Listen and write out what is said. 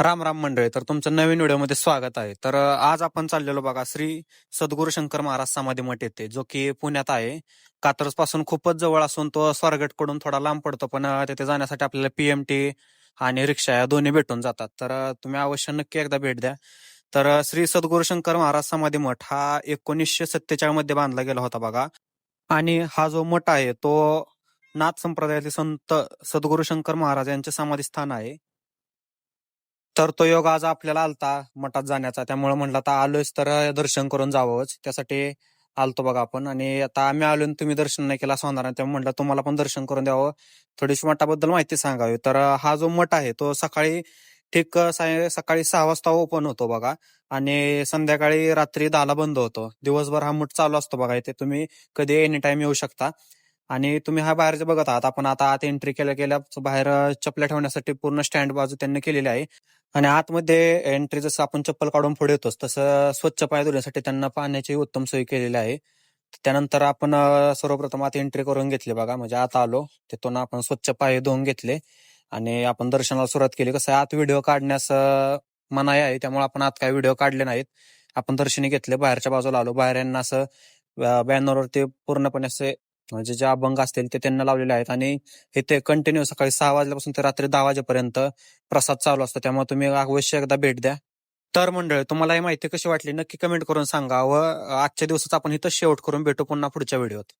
राम राम मंडळी. तर तुमचं नवीन व्हिडिओमध्ये स्वागत आहे. तर आज आपण चाललेलो बघा श्री सद्गुरू शंकर महाराज समाधी मठ येथे, जो की पुण्यात आहे. कात्रज पासून खूपच जवळ असून तो स्वारगेट कडून थोडा लांब पडतो, पण तिथे जाण्यासाठी आपल्याला पीएमटी आणि रिक्षा या दोन्ही भेटून जातात. तर तुम्ही अवश्य नक्की एकदा भेट द्या. तर श्री सद्गुरू शंकर महाराज समाधी मठ हा 1947 मध्ये बांधला गेला होता बघा. आणि हा जो मठ आहे तो नाथ संप्रदायातील संत सद्गुरू शंकर महाराज यांचे समाधी स्थान आहे. तर तो योग आज आपल्याला आलता मठात जाण्याचा, त्यामुळे म्हणलं आता आलोयच तर दर्शन करून जावंच, त्यासाठी आलतो बघा आपण. आणि आता आम्ही आलो आणि तुम्ही दर्शन नाही केलं असं होणार नाही, त्यामुळे म्हणलं तुम्हाला पण दर्शन करून द्यावं, थोडीशी मठाबद्दल माहिती सांगावी. तर हा जो मठ आहे तो सकाळी ठीक सकाळी 6 वाजता ओपन होतो बघा, आणि संध्याकाळी रात्री 10ला बंद होतो. दिवसभर हा मठ चालू असतो बघा. इथे तुम्ही कधी एनी टाइम येऊ शकता. आणि तुम्ही हा बाहेर जे बघत आहात, आपण आता आत एंट्री केल्या केल्या बाहेर चपल्या ठेवण्यासाठी पूर्ण स्टँड बाजू त्यांनी केलेली आहे. आणि आतमध्ये एंट्री जसं आपण चप्पल काढून पुढे येतोच, तसं स्वच्छ पाय धुण्यासाठी त्यांना पाण्याची उत्तम सोय केलेली आहे. त्यानंतर आपण सर्वप्रथम आत एंट्री करून घेतली बघा, म्हणजे आत आलो तिथून आपण स्वच्छ पाय धुवून घेतले आणि आपण दर्शनाला सुरुवात केली. कसं आहे, आत व्हिडिओ काढण्यास मनाई आहे, त्यामुळे आपण आत काही व्हिडिओ काढले नाहीत. आपण दर्शनी घेतले, बाहेरच्या बाजूला आलो. बाहेर यांना असं बॅनरवरती पूर्णपणे असे म्हणजे जे अभंग असतील ते त्यांना लावलेले आहेत. आणि इथे कंटिन्यू सकाळी 6 वाजल्यापासून ते रात्री 10 वाजेपर्यंत प्रसाद चालू असतो, त्यामुळे तुम्ही अवश्य एकदा भेट द्या. तर मंडळी, तुम्हाला ही माहिती कशी वाटली नक्की कमेंट करून सांगा, व आजच्या दिवसाचा आपण इथं शेवट करून भेटू पुन्हा पुढच्या व्हिडिओत.